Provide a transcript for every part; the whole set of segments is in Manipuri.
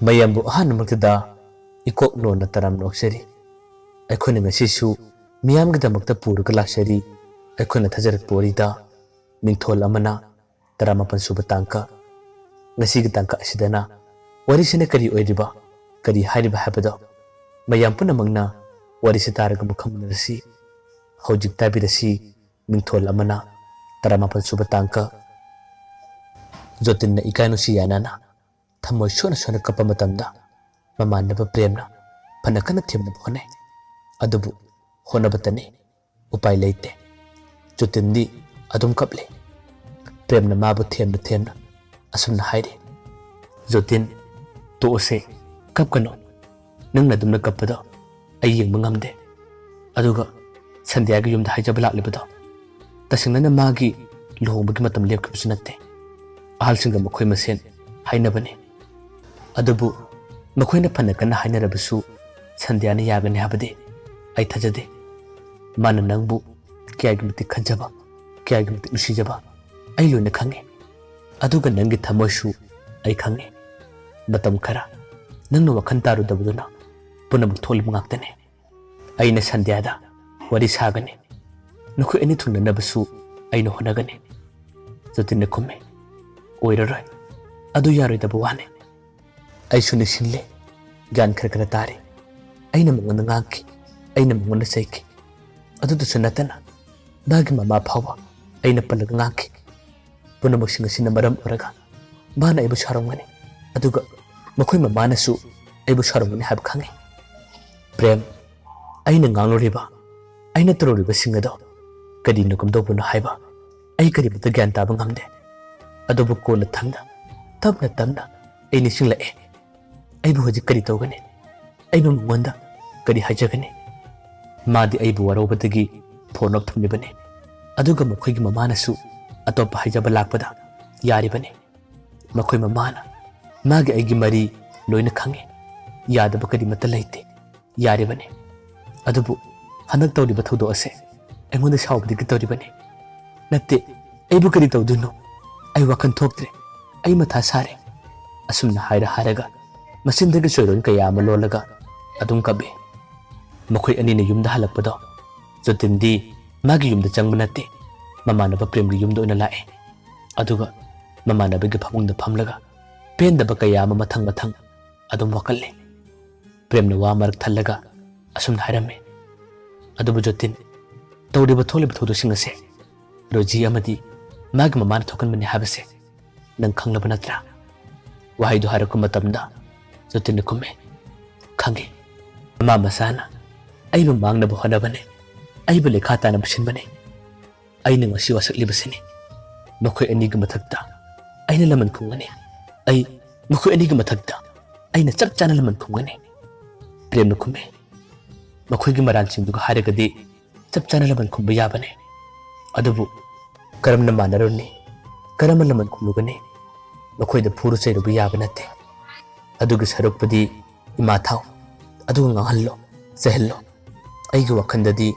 mayambu ahanmaktada ikok lona taram noksari akhona ngasisu miyamgidamukta purga laksari akhona thajarak porida mingthol amana taramapan suba tangka ngasi tangka asidana warisina kari oiriba kari hariba habado mayam punamangna warisi taraga mukhamnarasi hojik tabirasi mingthol amana taramapan suba tangka jotinna ikanusi yanana thamoi sona sona kapa matamda mamanaba premna phanakana themna bhone adubu honabatani upai leite jotindi adum kaple premna mabu themna asumna haire jotin to ose kapkano nangna dumna kapado ai yengba ngamde aduga sandhya gi yumda haijaba laklibado tasingna magi lohongba matam lepkibsu natte ahalsinga makhoi masen hainabane adubu makhoi phanakana hainarabasu sandhyana yagani habade ai thajade mana nangbu kyagimti khanjaba kyagimti usijaba ai loina khange aduga nangi thamoisu ai khange matam khara nangna wakhan taru dabuduna punamuk tholi mangaktane aina sandhyada wari sagane nakhoi ani thungna nabasu aina honagane jotinne khumme oiraroi adu yaroi dabu wane ai suni sinle gan khara tare aina mangana ngaki aina mangana saiki adu to sunatana bagi mama phawa aina palaga ngaki punamuk singa sina maram oraga bana ibu sarongane aduga makhoi mama nasu ibu sarongane hab khange prem aina ngangloriba aina tororiba singado kadi nukum do buno haiba ai kadi buta gyan taba ngamde adubu kona thangda tamna ai ni singla e ai bu hoji kadi tawgane ai bu mangwanda kadi hajagane madi ai bu warobadagi phone up thumlibane aduga makhoi gi mama nasu atop hajaba lakpada yari bane makhoi mamana magi ai gi mari loina khange yadaba kadi mata laite yari bane adubu hanak tawdi bathudo ase engonda shawbdi gi tawdi bane natte ai bu kadi tawduno ai wakan thoktre ai matha sare asumna haraga masindagi soiron kaya amalolaga adum kabe makhoi anina yumda halakpado jotindi magi yumda changbanate mamanaba prem gi yumda ona lae aduga mamanaba gi phamungda phamlaga pendaba kaya ama mathang adum wakalle premna wa marak thallaga asumna harame adubu jotin tawdiba tholiba thodo singase roji amadi magi mamana thokan mani habase nang khanglaba natra wahai do haraku matamda jotin kumme khange mama sana aibu mangna bo honabane aibu lekha tana basin bane aina ngasi wasakli basini makhoi ani gi mathakta aina laman khungane ai makhoi ani gi mathakta aina chap chana laman khungane prem kumme makhoi gi maral sing du haragadi chap chana laman khumba yabane adubu karamna manaroni karam laman khulugane makhoi da phuru chairu bi yabanate adugi sarukpadi ima thau aduga ngahallo sehlo aigi wakhandadi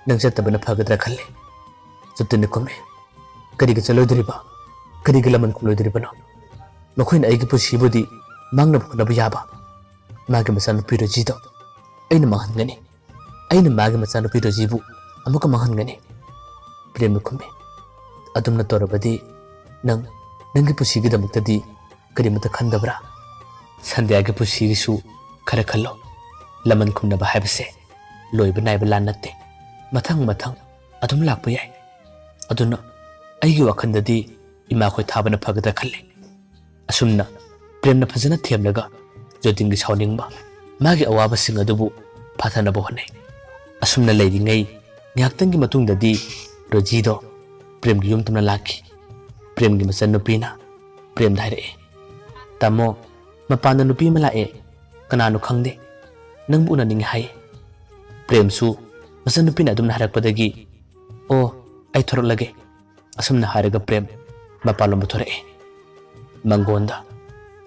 nangjatabana phagadra khalle jutne kome kariga chalodriba kariga laman khulodribano makhoina aigi pusibudi mangna bhukna yaba magi masanu pirojido aina mahangani aina magi masanu pirojibu amuka mahangani prem kome adumna torabadi nangi pusigi damuktadi karimata khandabra sandhya gi pusigi su khara khallo laman khumna ba habse loiba naiba lanatte mathang adum lakpa yai aduna aigi wakhandadi ima khoi thabana phagada khalle asumna premna phajana themlaga jotingi sawningba magi awaba sing adubu phathana bo hone asumna leidingai nyaktangi matungdadi rojido prem gi yum tumna lakhi prem gi masan nupina prem dhaire tamo mapana nupi malae kananu khangde nangbu na ning hai prem su masan nupina adum harak padagi o ai thorok lage asumna haraga prem mapalom thore mangonda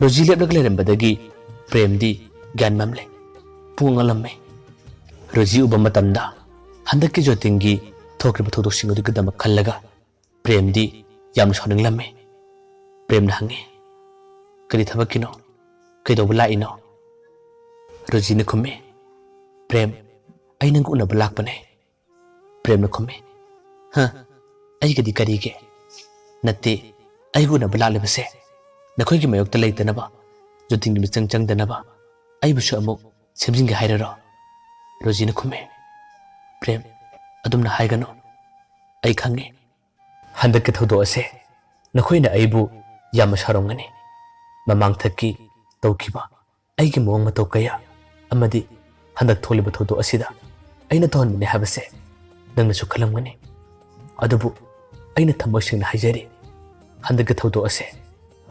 roji lep lem badagi prem di gan mamle pungalamme roji ubama tamda handaki jotingi thokre thodo singu gi dam khallaga prem di yam shoning lamme prem na hange kari thabakino ꯀꯩꯗꯧꯕ ꯂꯥꯛꯏꯅꯣ? ꯔꯣꯖꯤꯅ ꯈꯨꯝꯃꯤ, ꯄ꯭ꯔꯦꯝ, ꯑꯩ ꯅꯪꯒ ꯎꯅꯕ ꯂꯥꯛꯄꯅꯦ꯫ ꯄ꯭ꯔꯦꯝꯅ ꯈꯨꯝꯃꯤ, ꯑꯩꯒꯗꯤ ꯀꯔꯤꯒꯦ? ꯅꯠꯇꯦ, ꯑꯩꯒ ꯎꯅꯕ ꯂꯥꯛꯂꯤꯕꯁꯦ ꯅꯈꯣꯏꯒꯤ ꯃꯥꯌꯣꯛꯇ ꯂꯩꯇꯅꯕ, ꯖꯣꯇꯤꯟꯒꯤ ꯃꯤꯆꯪ ꯆꯪꯗꯅꯕ ꯑꯩꯕꯨꯁꯨ ꯑꯃꯨꯛ ꯁꯦꯝꯖꯤꯟꯒꯦ ꯍꯥꯏꯔꯔꯣ? ꯔꯣꯖꯤꯅ ꯈꯨꯝꯃꯤ, ꯄ꯭ꯔꯦꯝ, ꯑꯗꯨꯝꯅ ꯍꯥꯏꯒꯅꯨ꯫ ꯑꯩ ꯈꯪꯉꯤ, ꯍꯟꯗꯛꯀꯤ ꯊꯧꯗꯣꯛ ꯑꯁꯦ ꯅꯈꯣꯏꯅ ꯑꯩꯕꯨ ꯌꯥꯝꯅ ꯁꯥꯎꯔꯝꯒꯅꯤ꯫ ꯃꯃꯥꯡꯊꯛꯀꯤ ꯇꯧꯈꯤꯕ ꯑꯩꯒꯤ ꯃꯑꯣꯡ ꯃꯇꯧ ꯀꯌꯥ ꯑꯃꯗꯤ ꯍꯟꯗꯛ ꯊꯣꯛꯂꯤꯕ ꯊꯧꯗꯣꯛ ꯑꯁꯤꯗ ꯑꯩꯅ ꯇꯧꯍꯟꯕꯅꯤ ꯍꯥꯏꯕꯁꯦ ꯅꯪꯅꯁꯨ ꯈꯜꯂꯝꯒꯅꯤ꯫ ꯑꯗꯨꯕꯨ ꯑꯩꯅ ꯊꯃꯣꯏ ꯁꯦꯡꯅ ꯍꯥꯏꯖꯔꯤ, ꯍꯟꯗꯛꯀꯤ ꯊꯧꯗꯣꯛ ꯑꯁꯦ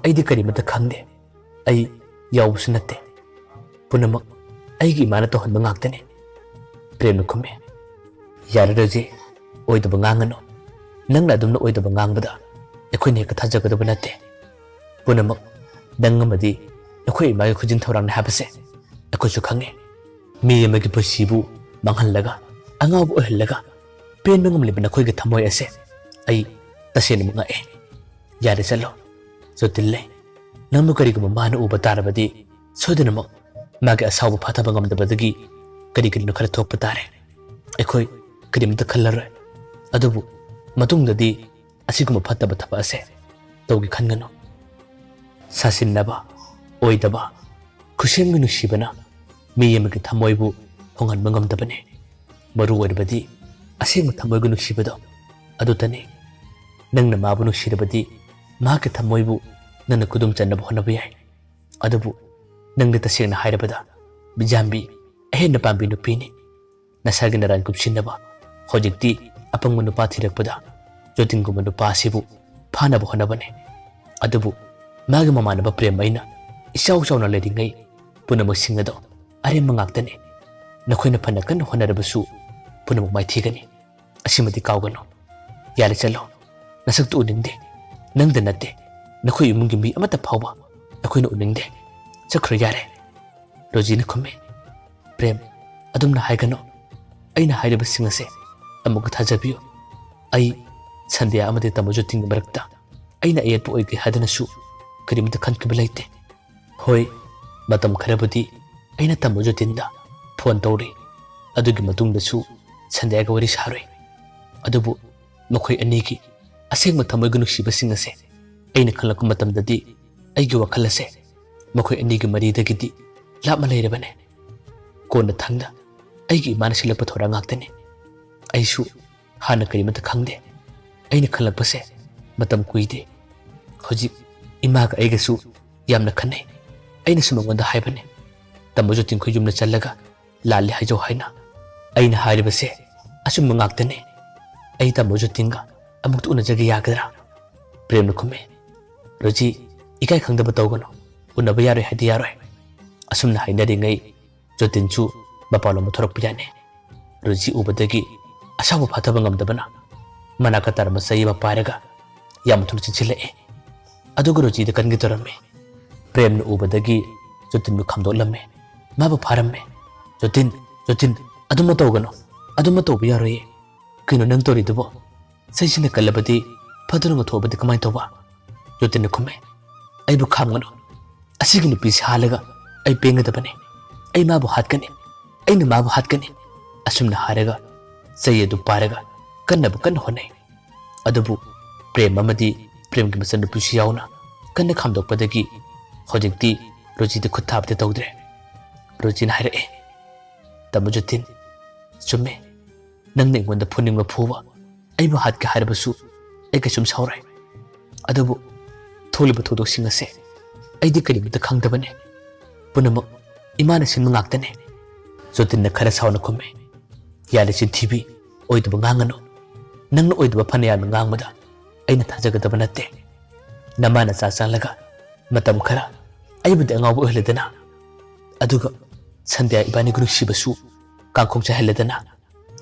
ꯑꯩꯗꯤ ꯀꯔꯤꯃꯠꯇ ꯈꯪꯗꯦ, ꯑꯩ ꯌꯥꯎꯕꯁꯨ ꯅꯠꯇꯦ, ꯄꯨꯝꯅꯃꯛ ꯑꯩꯒꯤ ꯏꯃꯥꯅ ꯇꯧꯍꯟꯕ ꯉꯥꯛꯇꯅꯤ꯫ ꯄ꯭ꯔꯦꯝꯅ ꯈꯨꯝꯃꯤ, ꯌꯥꯔꯦ ꯔꯣꯖꯤ, ꯑꯣꯏꯗꯕ ꯉꯥꯡꯒꯅꯨ꯫ ꯅꯪꯅ ꯑꯗꯨꯝꯅ ꯑꯣꯏꯗꯕ ꯉꯥꯡꯕꯗ ꯑꯩꯈꯣꯏꯅ ꯍꯦꯛꯇ ꯊꯥꯖꯒꯗꯕ ꯅꯠꯇꯦ꯫ ꯄꯨꯝꯅꯃꯛ ꯅꯪ ꯑꯃꯗꯤ ꯅꯈꯣꯏ ꯏꯃꯥꯒꯤ ꯈꯨꯖꯤꯟ ꯊꯧꯔꯥꯡꯅꯤ ꯍꯥꯏꯕꯁꯦ ꯑꯩꯈꯣꯏꯁꯨ ꯈꯪꯉꯤ꯫ ꯃꯤ ꯑꯃꯒꯤ ꯄꯨꯟꯁꯤꯕꯨ ꯃꯥꯡꯍꯜꯂꯒ, ꯑꯉꯥꯎꯕ ꯑꯣꯏꯍꯜꯂꯒ ꯄꯦꯟꯕ ꯉꯝꯂꯤꯕ ꯅꯈꯣꯏꯒꯤ ꯊꯃꯣꯏ ꯑꯁꯦ ꯑꯩ ꯇꯁꯦꯡꯅꯃꯛ ꯉꯛꯑꯦ꯫ ꯌꯥꯔꯦ ꯆꯠꯂꯣ, ꯖꯣꯇꯤꯟ ꯂꯩ꯫ ꯅꯪꯕꯨ ꯀꯔꯤꯒꯨꯝꯕ ꯃꯥꯅ ꯎꯕ ꯇꯥꯔꯕꯗꯤ ꯁꯣꯏꯗꯅꯃꯛ ꯃꯥꯒꯤ ꯑꯁꯥꯎꯕ ꯐꯥꯊꯕ ꯉꯝꯗꯕꯗꯒꯤ ꯀꯔꯤꯅꯣ ꯈꯔ ꯊꯣꯛꯄ ꯇꯥꯔꯦ꯫ ꯑꯩꯈꯣꯏ ꯀꯔꯤꯝꯇ ꯈꯜꯂꯔꯣꯏ, ꯑꯗꯨꯕꯨ ꯃꯇꯨꯡꯗꯗꯤ ꯑꯁꯤꯒꯨꯝꯕ ꯐꯠꯇꯕ ꯊꯕꯛ ꯑꯁꯦ ꯇꯧꯒꯦ ꯈꯟꯒꯅꯨ꯫ ꯁꯥꯁꯤꯟꯅꯕ, ꯑꯣꯏꯗꯕ, ꯈꯨꯁꯦꯝꯒꯤ ꯅꯨꯡꯁꯤꯕꯅ ꯃꯤ ꯑꯃꯒꯤ ꯊꯃꯣꯏꯕꯨ ꯍꯣꯡꯍꯟꯕ ꯉꯝꯗꯕꯅꯤ꯫ ꯃꯔꯨ ꯑꯣꯏꯔꯕꯗꯤ ꯑꯁꯦꯡꯕ ꯊꯃꯣꯏꯒꯤ ꯅꯨꯡꯁꯤꯕꯗꯣ ꯑꯗꯨꯇꯅꯤ꯫ ꯅꯪꯅ ꯃꯥꯕꯨ ꯅꯨꯡꯁꯤꯔꯕꯗꯤ ꯃꯍꯥꯛꯀꯤ ꯊꯃꯣꯏꯕꯨ ꯅꯪꯅ ꯈꯨꯗꯨꯝ ꯆꯟꯅꯕ ꯍꯣꯠꯅꯕ ꯌꯥꯏ꯫ ꯑꯗꯨꯕꯨ ꯅꯪꯗꯤ ꯇꯁꯦꯡꯅ ꯍꯥꯏꯔꯕꯗ ꯕꯤꯖꯥꯝꯕꯤ ꯑꯍꯦꯟꯕ ꯄꯥꯝꯕꯤ ꯅꯨꯄꯤꯅꯤ꯫ ꯅꯁꯥꯒꯤ ꯅꯔꯥꯟ ꯀꯨꯞꯁꯤꯟꯅꯕ ꯍꯧꯖꯤꯛꯇꯤ ꯑꯄꯪꯕ ꯅꯨꯄꯥ ꯊꯤꯔꯛꯄꯗ ꯖꯣꯇꯤꯟꯒꯨꯝꯕ ꯅꯨꯄꯥ ꯑꯁꯤꯕꯨ ꯐꯥꯅꯕ ꯍꯣꯠꯅꯕꯅꯤ꯫ ꯑꯗꯨꯕꯨ ꯃꯥꯒꯤ ꯃꯃꯥꯟꯅꯕ ꯄ꯭ꯔꯦꯝ ꯑꯩꯅ ꯏꯆꯥꯎ ꯆꯥꯎꯅ ꯂꯩꯔꯤꯉꯩ ꯄꯨꯝꯅꯃꯛꯁꯤꯡ ꯑꯗꯣ ꯑꯔꯦꯝꯕ ꯉꯥꯛꯇꯅꯤ꯫ ꯅꯈꯣꯏꯅ ꯐꯅ ꯀꯟꯅ ꯍꯣꯠꯅꯔꯕꯁꯨ ꯄꯨꯝꯅꯃꯛ ꯃꯥꯏꯊꯤꯒꯅꯤ, ꯑꯁꯤꯃꯗꯤ ꯀꯥꯎꯒꯅꯨ꯫ ꯌꯥꯔꯦ ꯆꯠꯂꯣ, ꯅꯁꯛꯇꯨ ꯎꯅꯤꯡꯗꯦ, ꯅꯪꯗ ꯅꯠꯇꯦ, ꯅꯈꯣꯏ ꯏꯃꯨꯡꯒꯤ ꯃꯤ ꯑꯃꯠꯇ ꯐꯥꯎꯕ ꯑꯩꯈꯣꯏꯅ ꯎꯅꯤꯡꯗꯦ, ꯆꯠꯈ꯭ꯔꯣ ꯌꯥꯔꯦ꯫ ꯔꯣꯖꯤꯅ ꯈꯨꯝꯃꯤ, ꯄ꯭ꯔꯦꯝ, ꯑꯗꯨꯝꯅ ꯍꯥꯏꯒꯅꯨ꯫ ꯑꯩꯅ ꯍꯥꯏꯔꯤꯕꯁꯤꯡ ꯑꯁꯦ ꯑꯃꯨꯛꯀ ꯊꯥꯖꯕꯤꯌꯨ꯫ ꯑꯩ ꯁꯟꯙ꯭ꯌꯥ ꯑꯃꯗꯤ ꯇꯥꯃꯣ ꯖꯣꯇꯤꯟꯒꯤ ꯃꯔꯛꯇ ꯑꯩꯅ ꯑꯌꯦꯠꯄ ꯑꯣꯏꯒꯦ ꯍꯥꯏꯗꯅꯁꯨ ꯀꯔꯤꯃꯇ ꯈꯟꯈꯤꯕ ꯂꯩꯇꯦ꯫ ꯍꯣꯏ, ꯃꯇꯝ ꯈꯔꯕꯨꯗꯤ ꯑꯩꯅ ꯇꯥꯃꯣ ꯖꯣꯇꯤꯟꯗ ꯐꯣꯟ ꯇꯧꯔꯤ, ꯑꯗꯨꯒꯤ ꯃꯇꯨꯡꯗꯁꯨ ꯁꯟꯙ꯭ꯌꯥꯒ ꯋꯥꯔꯤ ꯁꯥꯔꯨꯏ꯫ ꯑꯗꯨꯕꯨ ꯃꯈꯣꯏ ꯑꯅꯤꯒꯤ ꯑꯁꯦꯡꯕ ꯊꯃꯣꯏꯒꯤ ꯅꯨꯡꯁꯤꯕꯁꯤꯡ ꯑꯁꯦ ꯑꯩꯅ ꯈꯪꯂꯛꯄ ꯃꯇꯝꯗꯗꯤ ꯑꯩꯒꯤ ꯋꯥꯈꯜ ꯑꯁꯦ ꯃꯈꯣꯏ ꯑꯅꯤꯒꯤ ꯃꯔꯤꯗꯒꯤꯗꯤ ꯂꯥꯞꯅ ꯂꯩꯔꯕꯅꯦ꯫ ꯀꯣꯟꯅ ꯊꯪꯗ ꯑꯩꯒꯤ ꯏꯃꯥꯅ ꯁꯤꯜꯂꯛꯄ ꯊꯧꯔꯥꯡ ꯉꯥꯛꯇꯅꯤ꯫ ꯑꯩꯁꯨ ꯍꯥꯟꯅ ꯀꯔꯤꯃꯇ ꯈꯪꯗꯦ꯫ ꯑꯩꯅ ꯈꯪꯂꯛꯄꯁꯦ ꯃꯇꯝ ꯀꯨꯏꯗꯦ꯫ ꯍꯧꯖꯤꯛ ꯏꯃꯥꯒ ꯑꯩꯒꯁꯨ ꯌꯥꯝꯅ ꯈꯟꯅꯩ꯫ ꯑꯩꯅꯁꯨ ꯃꯉꯣꯟꯗ ꯍꯥꯏꯕꯅꯤ, ꯇꯥꯃꯣ ꯖꯣꯇꯤꯟ ꯈꯣꯏ ꯌꯨꯝꯗ ꯆꯠꯂꯒ ꯂꯥꯜꯂꯦ ꯍꯥꯏꯖꯧ ꯍꯥꯏꯅ꯫ ꯑꯩꯅ ꯍꯥꯏꯔꯤꯕꯁꯦ ꯑꯆꯨꯝꯕ ꯉꯥꯛꯇꯅꯤ꯫ ꯑꯩ ꯇꯥꯃꯣ ꯖꯣꯇꯤꯟꯒ ꯑꯃꯨꯛꯇ ꯎꯅꯖꯒꯦ ꯌꯥꯒꯗ꯭ꯔꯥ? ꯄ꯭ꯔꯦꯝꯅ ꯈꯨꯝꯃꯤ, ꯔꯣꯖꯤ, ꯏꯀꯥꯏ ꯈꯪꯗꯕ ꯇꯧꯒꯅꯨ, ꯎꯅꯕ ꯌꯥꯔꯣꯏ ꯍꯥꯏꯗꯤ ꯌꯥꯔꯣꯏ꯫ ꯑꯁꯨꯝꯅ ꯍꯥꯏꯅꯔꯤꯉꯩ ꯖꯣꯇꯤꯟꯁꯨ ꯃꯄꯥꯟꯂꯣꯝꯗ ꯊꯣꯔꯛꯄ ꯌꯥꯅꯤ꯫ ꯔꯣꯖꯤ ꯎꯕꯗꯒꯤ ꯑꯁꯥꯎꯕ ꯐꯥꯊꯕ ꯉꯝꯗꯕꯅ ꯃꯅꯥꯛꯇ ꯇꯥꯔꯝꯕ ꯆꯩ ꯑꯃ ꯄꯥꯏꯔꯒ ꯌꯥꯝ ꯊꯨꯅ ꯆꯦꯟꯁꯤꯜꯂꯛꯑꯦ꯫ ꯑꯗꯨꯒ ꯔꯣꯖꯤꯗ ꯀꯟꯒꯦ ꯇꯧꯔꯝꯃꯤ꯫ ꯄ꯭ꯔꯦꯝꯅ ꯎꯕꯗꯒꯤ ꯖꯣꯇꯤꯟꯕꯨ ꯈꯥꯝꯗꯣꯛꯂꯝꯃꯤ, ꯃꯥꯕꯨ ꯐꯥꯔꯝꯃꯤ꯫ ꯖꯣꯇꯤꯟ, ꯖꯣꯇꯤꯟ, ꯑꯗꯨꯝꯅ ꯇꯧꯒꯅꯨ, ꯑꯗꯨꯝꯅ ꯇꯧꯕ ꯌꯥꯔꯣꯏꯌꯦ꯫ ꯀꯩꯅꯣ ꯅꯪ ꯇꯧꯔꯤꯗꯨꯕꯣ? ꯆꯩꯁꯤꯅ ꯀꯜꯂꯕꯗꯤ ꯐꯗꯨꯅ ꯊꯣꯛꯑꯕꯗꯤ ꯀꯃꯥꯏꯅ ꯇꯧꯕ? ꯖꯣꯇꯤꯟꯅ ꯈꯨꯝꯃꯤ, ꯑꯩꯕꯨ ꯈꯥꯝꯒꯅꯨ꯫ ꯑꯁꯤꯒꯤ ꯅꯨꯄꯤꯁꯤ ꯍꯥꯠꯂꯒ ꯑꯩ ꯄꯦꯟꯒꯗꯕꯅꯤ꯫ ꯑꯩ ꯃꯥꯕꯨ ꯍꯥꯠꯀꯅꯤ, ꯑꯩꯅ ꯃꯥꯕꯨ ꯍꯥꯠꯀꯅꯤ꯫ ꯑꯁꯨꯝꯅ ꯍꯥꯏꯔꯒ ꯆꯩ ꯑꯗꯨ ꯄꯥꯏꯔꯒ ꯀꯟꯅ ꯍꯣꯠꯅꯩ꯫ ꯑꯗꯨꯕꯨ ꯄ꯭ꯔꯦꯝ ꯑꯃꯗꯤ ꯄ꯭ꯔꯦꯝꯒꯤ ꯃꯆꯟꯅꯨꯄꯤꯁꯨ ꯌꯥꯎꯅ ꯀꯟꯅ ꯈꯥꯝꯗꯣꯛꯄꯗꯒꯤ ꯍꯧꯖꯤꯛꯇꯤ ꯔꯣꯖꯤꯗ ꯈꯨꯠ ꯊꯥꯕꯗꯤ ꯇꯧꯗ꯭ꯔꯦ꯫ ꯔꯣꯖꯤꯅ ꯍꯥꯏꯔꯛꯑꯦ, ꯇꯥꯃꯣ ꯖꯣꯇꯤꯟ, ꯆꯨꯝꯃꯦ, ꯅꯪꯅ ꯑꯩꯉꯣꯟꯗ ꯐꯨꯅꯤꯡꯕ ꯐꯨꯕ, ꯑꯩꯕꯨ ꯍꯥꯠꯀꯦ ꯍꯥꯏꯔꯕꯁꯨ ꯑꯩ ꯀꯩꯁꯨꯝ ꯁꯥꯎꯔꯣꯏ꯫ ꯑꯗꯨꯕꯨ ꯊꯣꯛꯂꯤꯕ ꯊꯧꯗꯣꯛꯁꯤꯡ ꯑꯁꯦ ꯑꯩꯗꯤ ꯀꯔꯤꯃꯇ ꯈꯪꯗꯕꯅꯤ꯫ ꯄꯨꯝꯅꯃꯛ ꯏꯃꯥꯅ ꯁꯤꯟꯕ ꯉꯥꯛꯇꯅꯤ꯫ ꯖꯣꯇꯤꯟꯅ ꯈꯔ ꯁꯥꯎꯅ ꯈꯨꯝꯃꯤ, ꯌꯥꯔꯦ ꯆꯤꯟꯊꯤꯕꯤ, ꯑꯣꯏꯗꯕ ꯉꯥꯡꯒꯅꯨ꯫ ꯅꯪꯅ ꯑꯣꯏꯗꯕ ꯐꯅ ꯌꯥꯝꯅ ꯉꯥꯡꯕꯗ ꯑꯩꯅ ꯊꯥꯖꯒꯗꯕ ꯅꯠꯇꯦ꯫ ꯅꯃꯥꯅ ꯆꯥ ꯆꯪꯂꯒ ꯃꯇꯝ ꯈꯔ ꯑꯩꯕꯨꯗꯤ ꯑꯉꯥꯎꯕ ꯑꯣꯏꯍꯜꯂꯦꯗꯅ, ꯑꯗꯨꯒ ꯁꯟꯙ꯭ꯌꯥ ꯏꯕꯥꯅꯤꯒꯤ ꯅꯨꯡꯁꯤꯕꯁꯨ ꯀꯥꯡꯈꯣꯡ ꯆꯥꯏꯍꯜꯂꯦꯗꯅ꯫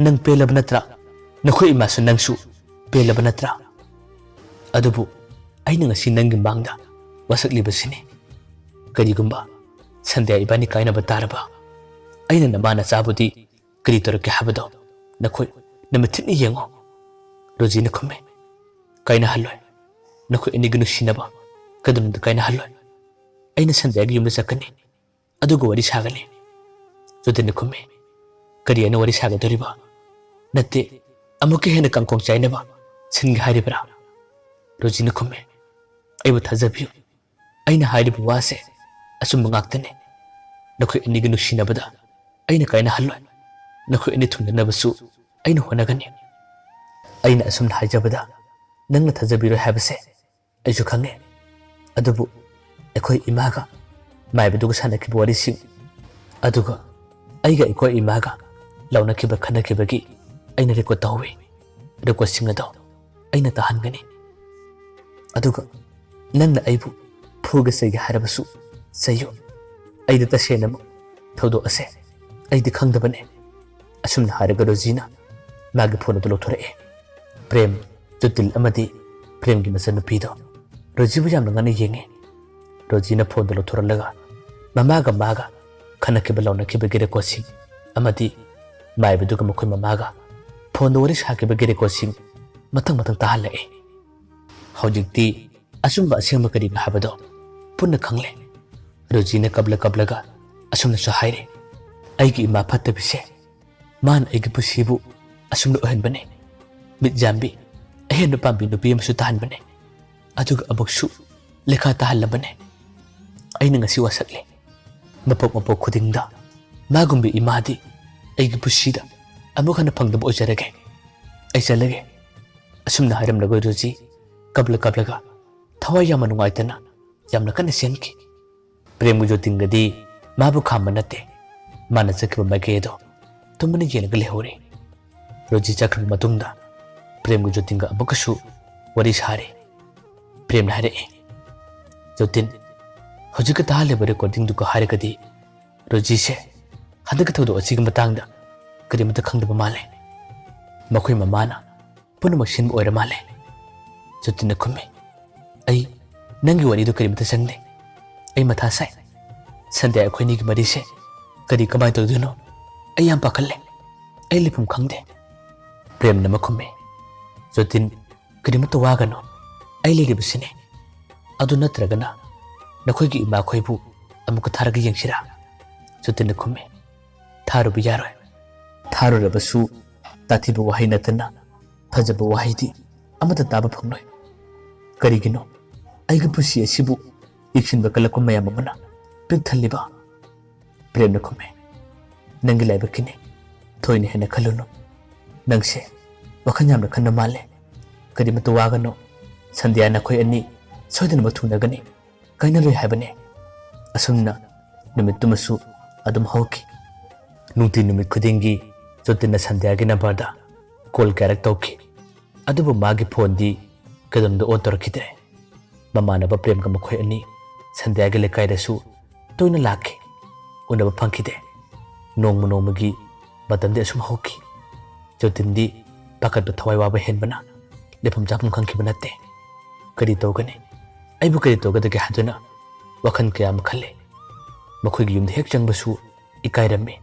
ꯅꯪ ꯄꯦꯜꯂꯕ ꯅꯠꯇ꯭ꯔꯥ? ꯅꯈꯣꯏ ꯏꯃꯥꯁꯨ ꯅꯪꯁꯨ ꯄꯦꯜꯂꯕ ꯅꯠꯇ꯭ꯔꯥ? ꯑꯗꯨꯕꯨ ꯑꯩꯅ ꯉꯁꯤ ꯅꯪꯒꯤ ꯃꯥꯡꯗ ꯋꯥꯁꯛꯂꯤꯕꯁꯤꯅꯤ꯫ ꯀꯔꯤꯒꯨꯝꯕ ꯁꯟꯙ꯭ꯌꯥ ꯏꯕꯥꯅꯤ ꯀꯥꯏꯅꯕ ꯇꯥꯔꯕ ꯑꯩꯅ ꯅꯃꯥꯅ ꯆꯥꯕꯨꯗꯤ ꯀꯔꯤ ꯇꯧꯔꯛꯀꯦ ꯍꯥꯏꯕꯗꯣ ꯅꯈꯣꯏ ꯅꯃꯤꯠꯊꯤꯠꯅ ꯌꯦꯡꯉꯣ꯫ ꯔꯣꯖꯤꯅ ꯈꯨꯝꯃꯤ, ꯀꯥꯏꯅꯍꯜꯂꯣꯏ꯫ ꯅꯈꯣꯏ ꯑꯅꯤꯒꯤ ꯅꯨꯡꯁꯤꯅꯕ ꯀꯩꯗꯧꯅꯨꯡꯗ ꯀꯥꯏꯅꯍꯜꯂꯣꯏ꯫ ꯑꯩꯅ ꯁꯟꯗ꯭ꯌꯥꯒꯤ ꯌꯨꯝꯗ ꯆꯠꯀꯅꯤ ꯑꯗꯨꯒ ꯋꯥꯔꯤ ꯁꯥꯒꯅꯤ ꯖꯣꯇꯤꯟꯅ ꯈꯨꯝꯃꯤ ꯀꯔꯤ ꯑꯩꯅ ꯋꯥꯔꯤ ꯁꯥꯒꯗꯧꯔꯤꯕ ꯅꯠꯇꯦ ꯑꯃꯨꯛꯀ ꯍꯦꯟꯅ ꯀꯥꯡꯈꯣꯡ ꯆꯥꯏꯅꯕ ꯁꯤꯟꯒꯦ ꯍꯥꯏꯔꯤꯕ꯭ꯔꯥ ꯔꯣꯖꯤꯅ ꯈꯨꯝꯃꯤ ꯑꯩꯕꯨ ꯊꯥꯖꯕꯤꯌꯨ ꯑꯩꯅ ꯍꯥꯏꯔꯤꯕ ꯋꯥꯁꯦ ꯑꯆꯨꯝꯕ ꯉꯥꯛꯇꯅꯤ ꯅꯈꯣꯏ ꯑꯅꯤꯒꯤ ꯅꯨꯡꯁꯤꯅꯕꯗ ꯑꯩꯅ ꯀꯥꯏꯅꯍꯜꯂꯣꯏ ꯅꯈꯣꯏ ꯑꯅꯤ ꯊꯨꯡꯅꯅꯕꯁꯨ ꯑꯩꯅ ꯍꯣꯠꯅꯒꯅꯤ ꯑꯩꯅ ꯑꯁꯨꯝꯅ ꯍꯥꯏꯖꯕꯗ ꯅꯪꯅ ꯊꯥꯖꯕꯤꯔꯣꯏ ꯍꯥꯏꯕꯁꯦ ꯑꯩꯁꯨ ꯈꯪꯉꯦ ꯑꯗꯨꯕꯨ ꯑꯩꯈꯣꯏ ꯏꯃꯥꯒ ꯃꯥꯏꯕꯗꯨꯒ ꯁꯥꯟꯅꯈꯤꯕ ꯋꯥꯔꯤꯁꯤꯡ ꯑꯗꯨꯒ ꯑꯩꯒ ꯑꯩꯈꯣꯏ ꯏꯃꯥꯒ ꯂꯥꯎꯅꯈꯤꯕ ꯈꯟꯅꯈꯤꯕꯒꯤ ꯑꯩꯅ ꯔꯦꯀꯣꯔꯗ ꯇꯧꯋꯤ ꯔꯦꯀꯣꯔꯗꯁꯤꯡ ꯑꯗꯣ ꯑꯩꯅ ꯇꯥꯍꯟꯒꯅꯤ ꯑꯗꯨꯒ ꯅꯪꯅ ꯑꯩꯕु ꯐꯨꯒ ꯆꯩꯒꯦ ꯍꯥꯏꯔꯕꯁꯨ ꯆꯩꯌꯨ ꯑꯩꯗꯤ ꯇꯁꯦꯡꯅꯃꯛ ꯊꯧꯗꯣꯛ ꯑꯁꯦ ꯑꯩꯗꯤ ꯈꯪꯗꯕꯅꯦ ꯑꯁꯨꯝꯅ ꯍꯥꯏꯔꯒ ꯔꯣꯖꯤꯅ ꯃꯥꯒꯤ ꯐꯣꯟ ꯑꯗꯨ ꯂꯧꯊꯣꯔꯛꯑꯦ ꯄ꯭ꯔꯦꯝ ꯖꯣꯇꯤꯟ ꯑꯃꯗꯤ ꯄ꯭ꯔꯦꯝꯒꯤ ꯃꯆꯟꯅꯨꯄꯤꯗꯣ ꯔꯣꯖꯤꯕꯨ ꯌꯥꯝꯅ ꯉꯟꯅ ꯌꯦꯡꯉꯤ ꯔꯣꯖꯤꯅ ꯐꯣꯟꯗꯣ ꯂꯧꯊꯣꯔꯛꯂꯒ ꯃꯃꯥꯒ ꯃꯥꯒ ꯈꯟꯅꯈꯤꯕ ꯂꯥꯎꯅꯈꯤꯕꯒꯤ ꯔꯦꯀꯣꯔꯗꯁꯤꯡ ꯑꯃꯗꯤ ꯃꯥꯏꯕꯗꯨꯒ ꯃꯈꯣꯏ ꯃꯃꯥꯒ ꯐꯣꯟꯗ ꯋꯥꯔꯤ ꯁꯥꯈꯤꯕꯒꯤ ꯔꯦꯀꯣꯔꯗꯁꯤꯡ ꯃꯊꯪ ꯃꯊꯪ ꯇꯥꯍꯜꯂꯛꯑꯦ ꯍꯧꯖꯤꯛꯇꯤ ꯑꯆꯨꯝꯕ ꯑꯁꯦꯡꯕ ꯀꯔꯤꯅꯣ ꯍꯥꯏꯕꯗꯣ ꯄꯨꯟꯅ ꯈꯪꯂꯦ ꯔꯣꯖꯤꯅ ꯀꯞꯂꯒ ꯑꯁꯨꯝꯅꯁꯨ ꯍꯥꯏꯔꯦ ꯑꯩꯒꯤ ꯏꯃꯥ ꯐꯠꯇꯕꯤꯁꯦ ꯃꯥꯅ ꯑꯩꯒꯤ ꯄꯨꯟꯁꯤꯕꯨ ꯑꯁꯨꯝꯅ ꯑꯣꯏꯍꯟꯕꯅꯦ ꯃꯤꯠ ꯌꯥꯝꯕꯤ ꯑꯍꯦꯟꯕ ꯄꯥꯝꯕꯤ ꯅꯨꯄꯤ ꯑꯃꯁꯨ ꯇꯥꯍꯟꯕꯅꯦ ꯑꯗꯨꯒ ꯑꯃꯨꯛꯁꯨ ꯂꯩꯈꯥ ꯇꯥꯍꯜꯂꯕꯅꯦ ꯑꯩꯅ ꯉꯁꯤ ꯋꯥꯁꯛꯂꯦ ꯃꯄꯣꯛ ꯈꯨꯗꯤꯡꯗ ꯃꯥꯒꯨꯝꯕꯤ ꯏꯃꯥꯗꯤ ꯑꯩꯒꯤ ꯄꯨꯟꯁꯤꯗ ꯑꯃꯨꯛ ꯍꯟꯅ ꯐꯪꯗꯕ ꯑꯣꯏꯖꯔꯒꯦ ꯑꯩ ꯆꯠꯂꯒꯦ ꯑꯁꯨꯝꯅ ꯍꯥꯏꯔꯝꯂꯒ ꯔꯣꯖꯤ ꯀꯞꯂꯒ ꯊꯋꯥꯏ ꯌꯥꯝꯅ ꯅꯨꯡꯉꯥꯏꯇꯅ ꯌꯥꯝꯅ ꯀꯟꯅ ꯆꯦꯟꯈꯤ ꯄ꯭ꯔꯦꯝꯒ ꯖꯣꯇꯤꯟꯒꯗꯤ ꯃꯥꯕꯨ ꯈꯥꯝꯕ ꯅꯠꯇꯦ ꯃꯥꯅ ꯆꯠꯈꯤꯕ ꯃꯥꯏꯀꯩ ꯑꯗꯣ ꯇꯨꯝꯃꯅ ꯌꯦꯡꯂꯒ ꯂꯩꯍꯧꯔꯦ ꯔꯣꯖꯤ ꯆꯠꯈ꯭ꯔꯕ ꯃꯇꯨꯡꯗ ꯄ꯭ꯔꯦꯝꯒ ꯖꯣꯇꯤꯟꯒ ꯑꯃꯨꯛꯀꯁꯨ ꯋꯥꯔꯤ ꯁꯥꯔꯦ ꯄ꯭ꯔꯦꯝꯅ ꯍꯥꯏꯔꯛꯑꯦ ꯖꯣꯇꯤꯟ ꯍꯧꯖꯤꯛꯀ ꯇꯥꯍꯜꯂꯤꯕ ꯔꯦꯀꯣꯔꯗꯤꯡꯗꯨꯒ ꯍꯥꯏꯔꯒꯗꯤ ꯔꯣꯖꯤꯁꯦ ꯍꯟꯗꯛꯀꯤ ꯊꯧꯗꯣꯛ ꯑꯁꯤꯒꯤ ꯃꯇꯥꯡꯗ ꯀꯔꯤꯃꯠꯇ ꯈꯪꯗꯕ ꯃꯥꯜꯂꯦ ꯃꯈꯣꯏ ꯃꯃꯥꯅ ꯄꯨꯝꯅꯃꯛ ꯁꯤꯟꯕ ꯑꯣꯏꯔ ꯃꯥꯜꯂꯦ ꯖꯣꯇꯤꯟꯅ ꯈꯨꯝꯃꯤ ꯑꯩ ꯅꯪꯒꯤ ꯋꯥꯔꯤꯗꯨ ꯀꯔꯤꯃꯠꯇ ꯆꯪꯗꯦ ꯑꯩ ꯃꯊꯥ ꯁꯥꯏ ꯁꯟꯗ꯭ꯌꯥ ꯑꯩꯈꯣꯏꯅꯤꯒꯤ ꯃꯔꯤꯁꯦ ꯀꯃꯥꯏꯅ ꯇꯧꯗꯣꯏꯅꯣ ꯑꯩ ꯌꯥꯝ ꯄꯥꯈꯠꯂꯦ ꯑꯩ ꯂꯩꯐꯝ ꯈꯪꯗꯦ ꯄ꯭ꯔꯦꯝꯅ ꯑꯃ ꯈꯨꯝꯃꯤ ꯖꯣꯇꯤꯟ ꯀꯔꯤꯃꯠꯇ ꯋꯥꯒꯅꯣ ꯑꯩ ꯂꯩꯔꯤꯕꯁꯤꯅꯦ ꯑꯗꯨ ꯅꯠꯇ꯭ꯔꯒꯅ ꯅꯈꯣꯏꯒꯤ ꯏꯃꯥꯈꯣꯏꯕꯨ ꯑꯃꯨꯛꯀ ꯊꯥꯔꯒ ꯌꯦꯡꯁꯤꯔꯥ ꯖꯣꯇꯤꯟꯅ ꯈꯨꯝꯃꯤ ꯊꯥꯔꯨꯕ ꯌꯥꯔꯣꯏ ꯊꯥꯔꯨꯔꯕꯁꯨ ꯇꯥꯊꯤꯕ ꯋꯥꯍꯩ ꯅꯠꯇꯅ ꯐꯖꯕ ꯋꯥꯍꯩꯗꯤ ꯑꯃꯠꯇ ꯇꯥꯕ ꯐꯪꯂꯣꯏ ꯀꯔꯤꯒꯤꯅꯣ ꯑꯩꯒꯤ ꯄꯨꯟꯁꯤ ꯑꯁꯤꯕꯨ ꯌꯦꯡꯁꯤꯟꯕ ꯀꯜꯂꯛꯄ ꯃꯌꯥꯝ ꯑꯃꯅ ꯄꯤꯛ ꯊꯜꯂꯤꯕ ꯄ꯭ꯔꯦꯝꯅ ꯈꯨꯝꯃꯤ ꯅꯪꯒꯤ ꯂꯥꯏꯕꯛꯀꯤꯅꯤ ꯊꯣꯏꯅ ꯍꯦꯟꯅ ꯈꯜꯂꯨꯅꯨ ꯅꯪꯁꯦ ꯋꯥꯈꯜ ꯌꯥꯝꯅ ꯈꯟꯕ ꯃꯥꯜꯂꯦ ꯀꯔꯤꯃꯠꯇ ꯋꯥꯒꯅꯣ ꯁꯟꯗ꯭ꯌꯥ ꯅꯈꯣꯏ ꯑꯅꯤ ꯁꯣꯏꯗꯅꯃꯛ ꯊꯨꯡꯅꯒꯅꯤ ꯀꯥꯏꯅꯔꯣꯏ ꯍꯥꯏꯕꯅꯦ ꯑꯁꯨꯝꯅ ꯅꯨꯃꯤꯠꯇꯨꯃꯁꯨ ꯑꯗꯨꯝ ꯍꯧꯈꯤ ꯅꯨꯡꯇꯤ ꯅꯨꯃꯤꯠ ꯈꯨꯗꯤꯡꯒꯤ ꯖꯣꯇꯤꯟꯅ ꯁꯟꯗ꯭ꯌꯥꯒꯤ ꯅꯝꯕꯔꯗ ꯀꯣꯜ ꯀꯌꯥꯔꯛ ꯇꯧꯈꯤ ꯑꯗꯨꯕꯨ ꯃꯥꯒꯤ ꯐꯣꯟꯗꯤ ꯀꯩꯗꯧꯅꯨꯡꯗ ꯑꯣꯟ ꯇꯧꯔꯛꯈꯤꯗ꯭ꯔꯦ ꯃꯃꯥꯟꯅꯕ ꯄ꯭ꯔꯦꯝꯒ ꯃꯈꯣꯏ ꯑꯅꯤ ꯁꯟꯗ꯭ꯌꯥꯒꯤ ꯂꯩꯀꯥꯏꯗꯁꯨ ꯇꯣꯏꯅ ꯂꯥꯛꯈꯤ ꯎꯅꯕ ꯐꯪꯈꯤꯗꯦ ꯅꯣꯡꯃꯒꯤ ꯃꯇꯝꯗꯤ ꯑꯁꯨꯝ ꯍꯧꯈꯤ ꯖꯣꯇꯤꯟꯗꯤ ꯄꯥꯈꯠꯄ ꯊꯋꯥꯏ ꯋꯥꯕ ꯍꯦꯟꯕꯅ ꯂꯩꯐꯝ ꯆꯥꯐꯝ ꯈꯪꯈꯤꯕ ꯅꯠꯇꯦ ꯀꯔꯤ ꯇꯧꯒꯅꯤ ꯑꯩꯕꯨ ꯀꯔꯤ ꯇꯧꯒꯗꯒꯦ ꯍꯥꯏꯗꯨꯅ ꯋꯥꯈꯜ ꯀꯌꯥ ꯑꯃ ꯈꯜꯂꯤ ꯃꯈꯣꯏꯒꯤ ꯌꯨꯝꯗ ꯍꯦꯛ ꯆꯪꯕꯁꯨ ꯏꯀꯥꯏꯔꯝꯃꯤ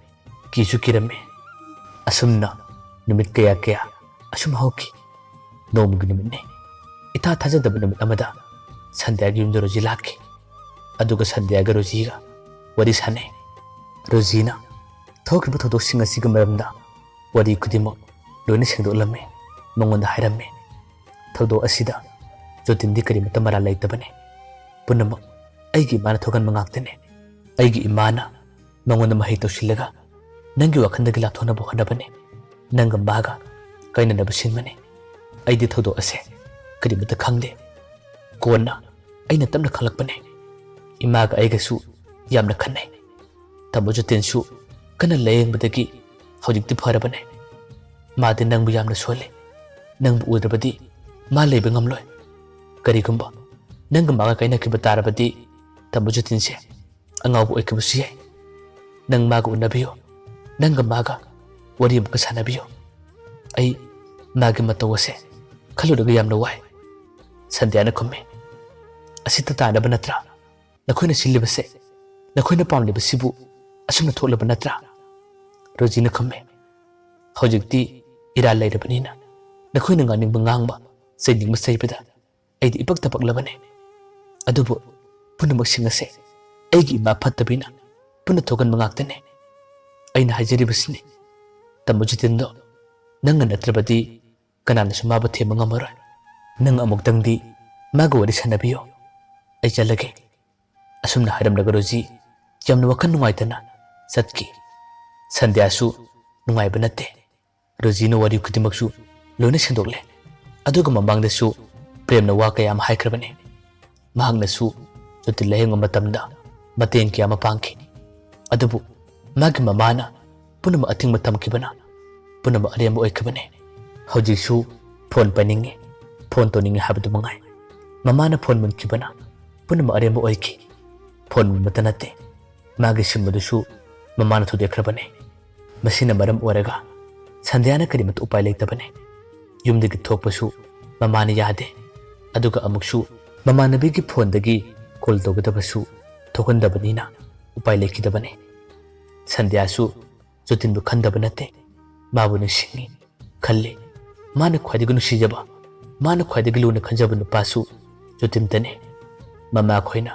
ꯀꯤꯁꯨ ꯀꯤꯔꯝꯃꯤ ꯑꯁꯨꯝꯅ ꯅꯨꯃꯤꯠ ꯀꯌꯥ ꯑꯁꯨꯝ ꯍꯧꯈꯤ ꯅꯣꯡꯃꯒꯤ ꯅꯨꯃꯤꯠꯅꯤ ꯏꯊꯥ ꯊꯥꯖꯗꯕ ꯅꯨꯃꯤꯠ ꯑꯃꯗ ꯁꯟꯗ꯭ꯌꯥꯒꯤ ꯌꯨꯝꯗ ꯔꯣꯖꯤ ꯂꯥꯛꯈꯤ ꯑꯗꯨꯒ ꯁꯟꯗ꯭ꯌꯥꯒ ꯔꯣꯖꯤꯒ ꯋꯥꯔꯤ ꯁꯥꯟꯅꯩ ꯔꯣꯖꯤꯅ ꯊꯣꯛꯈꯤꯕ ꯊꯧꯗꯣꯛꯁꯤꯡ ꯑꯁꯤꯒꯤ ꯃꯔꯝꯗ ꯋꯥꯔꯤ ꯈꯨꯗꯤꯡꯃꯛ ꯂꯣꯏꯅ ꯁꯦꯡꯗꯣꯛꯂꯝꯃꯤ ꯃꯉꯣꯟꯗ ꯍꯥꯏꯔꯝꯃꯤ ꯊꯧꯗꯣꯛ ꯑꯁꯤꯗ ꯖꯣꯇꯤꯟꯗꯤ ꯀꯔꯤꯃꯠꯇ ꯃꯔꯥꯜ ꯂꯩꯇꯕꯅꯤ ꯄꯨꯝꯅꯃꯛ ꯑꯩꯒꯤ ꯏꯃꯥꯅ ꯊꯣꯛꯍꯟꯕ ꯉꯥꯛꯇꯅꯤ ꯑꯩꯒꯤ ꯏꯃꯥꯅ ꯃꯉꯣꯟꯗ ꯃꯍꯩ ꯇꯧꯁꯤꯜꯂꯒ ꯅꯪꯒꯤ ꯋꯥꯈꯜꯗꯒꯤ ꯂꯥꯞꯊꯣꯛꯅꯕ ꯍꯣꯠꯅꯕꯅꯤ ꯅꯪꯒ ꯃꯥꯒ ꯀꯥꯏꯅꯅꯕ ꯁꯤꯟꯕꯅꯤ ꯑꯩꯗꯤ ꯊꯧꯗꯣꯛ ꯑꯁꯦ ꯀꯔꯤꯃꯠꯇ ꯈꯪꯗꯦ ꯀꯣꯟꯅ ꯑꯩꯅ ꯇꯞꯅ ꯈꯪꯂꯛꯄꯅꯤ ꯏꯃꯥꯒ ꯑꯩꯒꯁꯨ ꯌꯥꯝꯅ ꯈꯟꯅꯩ ꯇꯥꯃꯣ ꯖꯣꯇꯤꯟꯁꯨ ꯀꯟꯅ ꯂꯥꯌꯦꯡꯕꯗꯒꯤ ꯍꯧꯖꯤꯛꯇꯤ ꯐꯔꯕꯅꯦ ꯃꯥꯗꯤ ꯅꯪꯕꯨ ꯌꯥꯝꯅ ꯁꯣꯜꯂꯤ ꯅꯪꯕꯨ ꯎꯗ꯭ꯔꯕꯗꯤ ꯃꯥ ꯂꯩꯕ ꯉꯝꯂꯣꯏ ꯀꯔꯤꯒꯨꯝꯕ ꯅꯪꯒ ꯃꯥꯒ ꯀꯥꯏꯅꯈꯤꯕ ꯇꯥꯔꯕꯗꯤ ꯇꯥꯃꯣ ꯖꯣꯇꯤꯟꯁꯦ ꯑꯉꯥꯎꯕ ꯑꯣꯏꯈꯤꯕꯁꯨ ꯌꯥꯏ ꯅꯪ ꯃꯥꯒ ꯎꯅꯕꯤꯌꯨ ꯅꯪꯒ ꯃꯥꯒ ꯋꯥꯔꯤ ꯑꯃꯨꯛꯀ ꯁꯥꯟꯅꯕꯤꯌꯨ ꯑꯩ ꯃꯥꯒꯤ ꯃꯇꯧ ꯑꯁꯦ ꯈꯜꯂꯨꯔꯒ ꯌꯥꯝꯅ ꯋꯥꯏ ꯁꯟꯗ꯭ꯌꯥꯅ ꯈꯨꯝꯃꯤ ꯑꯁꯤꯇ ꯇꯥꯅꯕ ꯅꯠꯇ꯭ꯔꯥ ꯅꯈꯣꯏꯅ ꯁꯤꯜꯂꯤꯕꯁꯦ ꯅꯈꯣꯏꯅ ꯄꯥꯝꯂꯤꯕꯁꯤꯕꯨ ꯑꯁꯨꯝꯅ ꯊꯣꯛꯂꯕ ꯅꯠꯇ꯭ꯔꯥ ꯔꯣꯖꯤꯅ ꯈꯨꯝꯃꯤ ꯍꯧꯖꯤꯛꯇꯤ ꯏꯔꯥꯜ ꯂꯩꯔꯕꯅꯤꯅ ꯅꯈꯣꯏꯅ ꯉꯥꯡꯅꯤꯡꯕ ꯉꯥꯡꯕ ꯆꯩꯅꯤꯡꯕ ꯆꯩꯕꯗ ꯑꯩꯗꯤ ꯏꯄꯛꯇ ꯄꯛꯂꯕꯅꯤ ꯑꯗꯨꯕꯨ ꯄꯨꯝꯅꯃꯛꯁꯤꯡ ꯑꯁꯦ ꯑꯩꯒꯤ ꯏꯃꯥ ꯐꯠꯇꯕꯤꯅ ꯄꯨꯟꯅ ꯊꯣꯛꯍꯟꯕ ꯉꯥꯛꯇꯅꯦ ꯑꯩꯅ ꯍꯥꯏꯖꯔꯤꯕꯁꯤꯅꯤ ꯇꯥꯃꯣ ꯖꯤꯇꯦꯟꯗꯣ ꯅꯪꯅ ꯅꯠꯇ꯭ꯔꯕꯗꯤ ꯀꯅꯥꯅꯁꯨ ꯃꯥꯕꯨ ꯊꯦꯝꯕ ꯉꯝꯃꯔꯣꯏ ꯅꯪ ꯑꯃꯨꯛꯇꯪꯗꯤ ꯃꯥꯒ ꯋꯥꯔꯤ ꯁꯥꯟꯅꯕꯤꯌꯣ ꯑꯩ ꯆꯠꯂꯒꯦ ꯑꯁꯨꯝꯅ ꯍꯥꯏꯔꯝꯂꯒ ꯔꯣꯖꯤ ꯌꯥꯝꯅ ꯋꯥꯈꯜ ꯅꯨꯡꯉꯥꯏꯇꯅ ꯆꯠꯈꯤ ꯁꯟꯙ꯭ꯌꯥꯁꯨ ꯅꯨꯡꯉꯥꯏꯕ ꯅꯠꯇꯦ ꯔꯣꯖꯤꯅ ꯋꯥꯔꯤ ꯈꯨꯗꯤꯡꯃꯛꯁꯨ ꯂꯣꯏꯅ ꯁꯦꯡꯗꯣꯛꯂꯦ ꯑꯗꯨꯒ ꯃꯃꯥꯡꯗꯁꯨ ꯄ꯭ꯔꯦꯝꯅ ꯋꯥ ꯀꯌꯥ ꯑꯃ ꯍꯥꯏꯈ꯭ꯔꯕꯅꯤ ꯃꯍꯥꯛꯅꯁꯨ ꯖꯣꯇꯤꯟ ꯂꯥꯌꯦꯡꯕ ꯃꯇꯝꯗ ꯃꯇꯦꯡ ꯀꯌꯥ ꯑꯃ ꯄꯥꯡꯈꯤ ꯑꯗꯨꯕꯨ ꯃꯥꯒꯤ ꯃꯃꯥꯅ ꯄꯨꯝꯅꯃꯛ ꯑꯊꯤꯡꯕ ꯊꯝꯈꯤꯕꯅ ꯄꯨꯝꯅꯃꯛ ꯑꯔꯦꯝꯕ ꯑꯣꯏꯈꯤꯕꯅꯤ ꯍꯧꯖꯤꯛꯁꯨ ꯐꯣꯟ ꯄꯥꯏꯅꯤꯡꯉꯤ ꯐꯣꯟ ꯇꯧꯅꯤꯡꯉꯤ ꯍꯥꯏꯕꯗꯨ ꯃꯉꯥꯏ ꯃꯃꯥꯅ ꯐꯣꯟ ꯃꯨꯟꯈꯤꯕꯅ ꯄꯨꯝꯅꯃꯛ ꯑꯔꯦꯝꯕ ꯑꯣꯏꯈꯤ ꯐꯣꯟ ꯃꯨꯟꯕꯇ ꯅꯠꯇꯦ ꯃꯥꯒꯤ ꯁꯤꯝ ꯑꯗꯨꯁꯨ ꯃꯃꯥꯅ ꯊꯨꯗꯦꯛꯈ꯭ꯔꯕꯅꯤ ꯃꯁꯤꯅ ꯃꯔꯝ ꯑꯣꯏꯔꯒ ꯁꯟꯙ꯭ꯌꯥꯅ ꯀꯔꯤꯃꯠꯇ ꯎꯄꯥꯏ ꯂꯩꯇꯕꯅꯤ ꯌꯨꯝꯗꯒꯤ ꯊꯣꯛꯄꯁꯨ ꯃꯃꯥꯅ ꯌꯥꯗꯦ ꯑꯗꯨꯒ ꯑꯃꯨꯛꯁꯨ ꯃꯃꯥꯟꯅꯕꯤꯒꯤ ꯐꯣꯟꯗꯒꯤ ꯀꯣꯜ ꯇꯧꯒꯗꯕꯁꯨ ꯊꯣꯛꯍꯟꯗꯕꯅꯤꯅ ꯎꯄꯥꯏ ꯂꯩꯈꯤꯗꯕꯅꯤ ꯁꯟꯙ꯭ꯌꯥꯁꯨ ꯖꯣꯇꯤꯟꯕꯨ ꯈꯟꯗꯕ ꯅꯠꯇꯦ ꯃꯥꯕꯨ ꯅꯤꯡꯁꯤꯡꯉꯤ ꯈꯜꯂꯤ ꯃꯥꯅ ꯈ꯭ꯋꯥꯏꯗꯒꯤ ꯅꯨꯡꯁꯤꯖꯕ ꯃꯥꯅ ꯈ꯭ꯋꯥꯏꯗꯒꯤ ꯂꯨꯅ ꯈꯟꯖꯕ ꯅꯨꯄꯥꯁꯨ ꯖꯣꯇꯤꯟꯇꯅꯤ ꯃꯃꯥ ꯈꯣꯏꯅ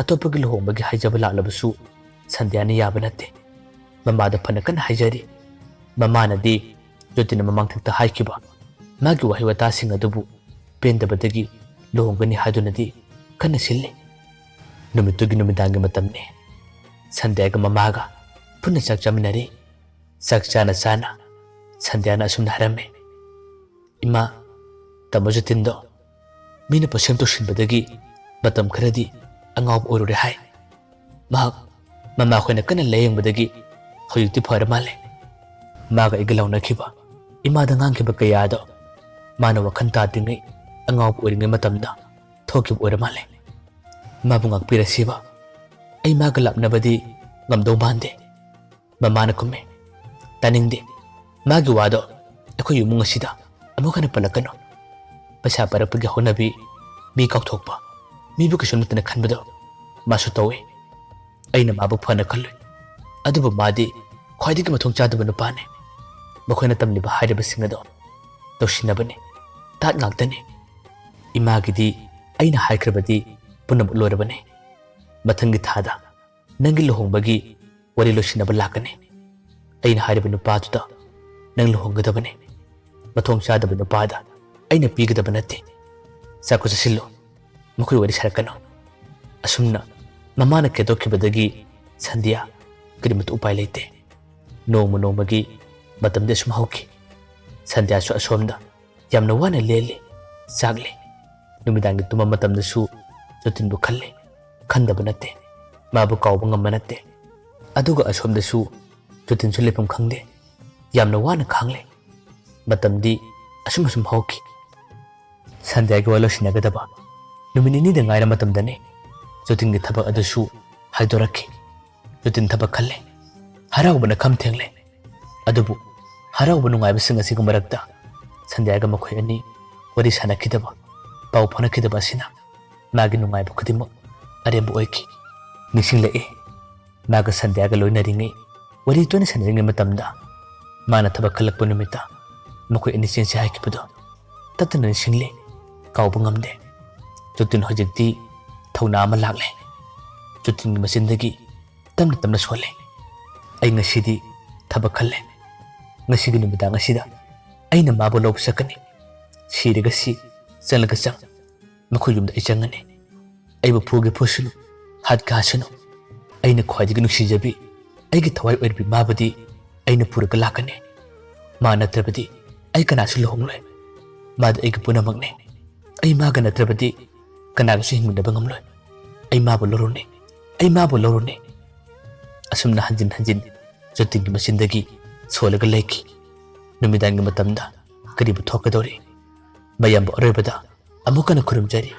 ꯑꯇꯣꯞꯄꯒꯤ ꯂꯨꯍꯣꯡꯕꯒꯤ ꯍꯥꯏꯖꯕ ꯂꯥꯛꯂꯕꯁꯨ ꯁꯟꯙ꯭ꯌꯥꯅ ꯌꯥꯕ ꯅꯠꯇꯦ ꯃꯃꯥꯗ ꯐꯅ ꯀꯟꯅ ꯍꯥꯏꯖꯔꯤ ꯃꯃꯥꯅꯗꯤ ꯖꯣꯇꯤꯟꯅ ꯃꯃꯥꯡꯊꯛꯇ ꯍꯥꯏꯈꯤꯕ ꯃꯥꯒꯤ ꯋꯥꯍꯩ ꯋꯥꯇꯥꯁꯤꯡ ꯑꯗꯨꯕꯨ ꯄꯦꯟꯗꯕꯗꯒꯤ ꯂꯨꯍꯣꯡꯒꯅꯤ ꯍꯥꯏꯗꯨꯅꯗꯤ ꯀꯟꯅ ꯁꯤꯜꯂꯤ ꯅꯨꯃꯤꯠꯇꯨꯒꯤ ꯅꯨꯃꯤꯗꯥꯡꯒꯤ ꯃꯇꯝꯅꯤ ꯁꯟꯙ꯭ꯌꯥꯒ ꯃꯃꯥꯒ ꯄꯨꯟꯅ ꯆꯥꯛ ꯆꯥꯃꯤꯟꯅꯔꯤ ꯆꯥꯛ ꯆꯥꯅ ꯆꯥꯅ ꯁꯟꯙ꯭ꯌꯥꯅ ꯑꯁꯨꯝꯅ ꯍꯥꯏꯔꯝꯃꯤ ꯏꯃꯥ ꯇꯥꯃꯣ ꯖꯣꯇꯤꯟꯗꯣ ꯃꯤꯅ ꯄꯣꯠꯁꯦꯝ ꯇꯧꯁꯤꯟꯕꯗꯒꯤ ꯃꯇꯝ ꯈꯔꯗꯤ ꯑꯉꯥꯎꯕ ꯑꯣꯏꯔꯨꯔꯦ ꯍꯥꯏ ꯃꯍꯥꯛ ꯃꯃꯥ ꯈꯣꯏꯅ ꯀꯟꯅ ꯂꯥꯌꯦꯡꯕꯗꯒꯤ ꯍꯧꯖꯤꯛꯇꯤ ꯐꯔ ꯃꯥꯜꯂꯦ ꯃꯥꯒ ꯑꯩꯒ ꯂꯥꯎꯅꯈꯤꯕ ꯏꯃꯥꯗ ꯉꯥꯡꯈꯤꯕ ꯀꯌꯥꯗꯣ ꯃꯥꯅ ꯋꯥꯈꯜ ꯇꯥꯗ꯭ꯔꯤꯉꯩ ꯑꯉꯥꯎꯕ ꯑꯣꯏꯔꯤꯉꯩ ꯃꯇꯝꯗ ꯊꯣꯛꯈꯤꯕ ꯑꯣꯏꯔ ꯃꯥꯜꯂꯦ ꯃꯥꯕꯨ ꯉꯥꯛꯄꯤꯔꯁꯤꯕ ꯑꯩ ꯃꯥꯒ ꯂꯥꯞꯅꯕꯗꯤ ꯉꯝꯗꯧ ꯃꯥꯟꯗꯦ ꯃꯃꯥꯅ ꯈꯨꯝꯃꯦ ꯇꯥꯅꯤꯡꯗꯦ ꯃꯥꯒꯤ ꯋꯥꯗꯣ ꯑꯩꯈꯣꯏ ꯏꯃꯨꯡ ꯑꯁꯤꯗ ꯑꯃꯨꯛ ꯍꯟꯅ ꯄꯜꯂꯛꯀꯅꯨ ꯄꯩꯁꯥ ꯄꯥꯏꯔꯛꯄꯒꯤ ꯍꯧꯅꯕꯤ ꯃꯤ ꯀꯥꯎꯊꯣꯛꯄ ꯃꯤꯕꯨ ꯀꯩꯁꯨ ꯅꯠꯇꯅ ꯈꯟꯕꯗꯣ ꯃꯥꯁꯨ ꯇꯧꯏ ꯑꯩꯅ ꯃꯥꯕꯨ ꯐꯅ ꯈꯜꯂꯨꯏ ꯑꯗꯨꯕꯨ ꯃꯥꯗꯤ ꯈ꯭ꯋꯥꯏꯗꯒꯤ ꯃꯊꯣꯡ ꯆꯥꯗꯕ ꯅꯨꯄꯥꯅꯤ ꯃꯈꯣꯏꯅ ꯇꯝꯂꯤꯕ ꯍꯥꯏꯔꯤꯕꯁꯤꯡ ꯑꯗꯣ ꯇꯧꯁꯤꯟꯅꯕꯅꯤ ꯇꯥꯠ ꯉꯥꯛꯇꯅꯤ ꯏꯃꯥꯒꯤꯗꯤ ꯑꯩꯅ ꯍꯥꯏꯈ꯭ꯔꯕꯗꯤ ꯄꯨꯝꯅꯃꯛ ꯂꯣꯏꯔꯕꯅꯤ ꯃꯊꯪꯒꯤ ꯊꯥꯗ ꯅꯪꯒꯤ ꯂꯨꯍꯣꯡꯕꯒꯤ ꯋꯥꯔꯤ ꯂꯣꯏꯁꯤꯟꯅꯕ ꯂꯥꯛꯀꯅꯤ ꯑꯩꯅ ꯍꯥꯏꯔꯤꯕ ꯅꯨꯄꯥꯗꯨꯗ ꯅꯪ ꯂꯨꯍꯣꯡꯒꯗꯕꯅꯤ ꯃꯊꯣꯡ ꯆꯥꯗꯕ ꯅꯨꯄꯥꯗ ꯑꯩꯅ ꯄꯤꯒꯗꯕ ꯅꯠꯇꯦ ꯆꯥꯛꯀꯨ ꯆꯥꯁꯤꯜꯂꯨ ꯃꯈꯣꯏ ꯋꯥꯔꯤ ꯁꯥꯔꯛꯀꯅꯨ ꯑꯁꯨꯝꯅ ꯃꯃꯥꯅ ꯀꯦꯗꯣꯛꯈꯤꯕꯗꯒꯤ ꯁꯟꯙ꯭ꯌꯥ ꯀꯔꯤꯃꯠꯇ ꯎꯄꯥꯏ ꯂꯩꯇꯦ ꯅꯣꯡꯃ ꯅꯣꯡꯃꯒꯤ ꯃꯇꯝꯗꯤ ꯑꯁꯨꯝ ꯍꯧꯈꯤ ꯁꯟꯙ꯭ꯌꯥꯁꯨ ꯑꯁꯣꯝꯗ ꯌꯥꯝꯅ ꯋꯥꯅ ꯂꯦꯜꯂꯤ ꯆꯥꯛꯂꯤ ꯅꯨꯃꯤꯗꯥꯡꯒꯤ ꯇꯨꯝꯕ ꯃꯇꯝꯗꯁꯨ ꯖꯣꯇꯤꯟꯕꯨ ꯈꯜꯂꯤ ꯈꯟꯗꯕ ꯅꯠꯇꯦ ꯃꯥꯕꯨ ꯀꯥꯎꯕ ꯉꯝꯕ ꯅꯠꯇꯦ ꯑꯗꯨꯒ ꯑꯁꯣꯝꯗꯁꯨ ꯖꯣꯇꯤꯟꯁꯨ ꯂꯩꯐꯝ ꯈꯪꯗꯦ ꯌꯥꯝꯅ ꯋꯥꯅ ꯈꯥꯡꯂꯦ ꯃꯇꯝꯗꯤ ꯑꯁꯨꯝ ꯍꯧꯈꯤ ꯁꯟꯙ꯭ꯌꯥꯒꯤ ꯋꯥ ꯂꯣꯏꯁꯤꯟꯅꯒꯗꯕ ꯅꯨꯃꯤꯠ ꯅꯤꯅꯤꯗ ꯉꯥꯏꯔ ꯃꯇꯝꯗꯅꯤ ꯖꯣꯇꯤꯟꯒꯤ ꯊꯕꯛ ꯑꯗꯨꯁꯨ ꯍꯥꯏꯗꯣꯔꯛꯈꯤ ꯖꯣꯇꯤꯟ ꯊꯕꯛ ꯈꯜꯂꯦ ꯍꯔꯥꯎꯕꯅ ꯈꯝ ꯊꯦꯡꯂꯦ ꯑꯗꯨꯕꯨ ꯍꯔꯥꯎꯕ ꯅꯨꯡꯉꯥꯏꯕꯁꯤꯡ ꯑꯁꯤꯒꯤ ꯃꯔꯛꯇ ꯁꯟꯙ꯭ꯌꯥꯒ ꯃꯈꯣꯏ ꯑꯅꯤ ꯋꯥꯔꯤ ꯁꯥꯟꯅꯈꯤꯗꯕ ꯄꯥꯎ ꯐꯥꯎꯅꯈꯤꯗꯕ ꯑꯁꯤꯅ ꯃꯥꯒꯤ ꯅꯨꯡꯉꯥꯏꯕ ꯈꯨꯗꯤꯡꯃꯛ ꯑꯔꯦꯝꯕ ꯑꯣꯏꯈꯤ ꯅꯤꯡꯁꯤꯡꯂꯛꯏ ꯃꯥꯒ ꯁꯟꯙ꯭ꯌꯥꯒ ꯂꯣꯏꯅꯔꯤꯉꯩ ꯋꯥꯔꯤ ꯇꯣꯏꯅ ꯁꯥꯟꯅꯔꯤꯉꯩ ꯃꯇꯝꯗ ꯃꯥꯅ ꯊꯕꯛ ꯈꯜꯂꯛꯄ ꯅꯨꯃꯤꯠꯇ ꯃꯈꯣꯏ ꯑꯅꯤ ꯆꯦꯟꯁꯤ ꯍꯥꯏꯈꯤꯕꯗꯣ ꯇꯠꯇꯅ ꯅꯤꯡꯁꯤꯡꯂꯤ ꯀꯥꯎꯕ ꯉꯝꯗꯦ ꯖꯣꯇꯤꯟ ꯍꯧꯖꯤꯛꯇꯤ ꯊꯧꯅꯥ ꯑꯃ ꯂꯥꯛꯂꯦ ꯖꯣꯇꯤꯟꯒꯤ ꯃꯆꯤꯟꯗꯒꯤ ꯇꯞꯅ ꯇꯞꯅ ꯁꯣꯜꯂꯦ ꯑꯩ ꯉꯁꯤꯗꯤ ꯊꯕꯛ ꯈꯜꯂꯦ ꯉꯁꯤꯒꯤ ꯅꯨꯃꯤꯗꯥꯡ ꯑꯁꯤꯗ ꯑꯩꯅ ꯃꯥꯕꯨ ꯂꯧꯕ ꯆꯠꯀꯅꯤ ꯁꯤꯔꯒ ꯁꯤ ꯆꯪꯂꯒ ꯆꯪ ꯃꯈꯣꯏ ꯌꯨꯝꯗ ꯑꯩ ꯆꯪꯒꯅꯤ ꯑꯩꯕꯨ ꯐꯨꯒꯦ ꯐꯨꯁꯅꯨ ꯍꯥꯠꯀ ꯍꯥꯠꯁꯅꯨ ꯑꯩꯅ ꯈ꯭ꯋꯥꯏꯗꯒꯤ ꯅꯨꯡꯁꯤꯖꯕꯤ ꯑꯩꯒꯤ ꯊꯋꯥꯏ ꯑꯣꯏꯔꯤꯕꯤ ꯃꯥꯕꯨꯗꯤ ꯑꯩꯅ ꯄꯨꯔꯒ ꯂꯥꯛꯀꯅꯤ ꯃꯥ ꯅꯠꯇ꯭ꯔꯕꯗꯤ ꯑꯩ ꯀꯅꯥꯁꯨ ꯂꯨꯍꯣꯡꯂꯣꯏ ꯃꯥꯗꯤ ꯑꯩꯒꯤ ꯄꯨꯝꯅꯃꯛꯅꯤ ꯑꯩ ꯃꯥꯒ ꯅꯠꯇ꯭ꯔꯕꯗꯤ ꯀꯅꯥꯒꯁꯨ ꯍꯤꯡꯃꯤꯟꯅꯕ ꯉꯝꯂꯣꯏ ꯑꯩ ꯃꯥꯕꯨ ꯂꯧꯔꯨꯅꯤ ꯑꯩ ꯃꯥꯕꯨ ꯂꯧꯔꯨꯅꯤ ꯑꯁꯨꯝꯅ ꯍꯟꯖꯤꯟ ꯍꯟꯖꯤꯟ ꯖꯣꯇꯤꯟꯒꯤ ꯃꯆꯤꯟꯗꯒꯤ ꯁꯣꯜꯂꯒ ꯂꯩꯈꯤ ꯅꯨꯃꯤꯗꯥꯡꯒꯤ ꯃꯇꯝꯗ ꯀꯔꯤꯕꯨ ꯊꯣꯛꯀꯗꯧꯔꯤ ꯃꯌꯥꯝꯕꯨ ꯑꯔꯣꯏꯕꯗ ꯑꯃꯨꯛ ꯍꯟꯅ ꯈꯨꯔꯨꯝꯖꯔꯤ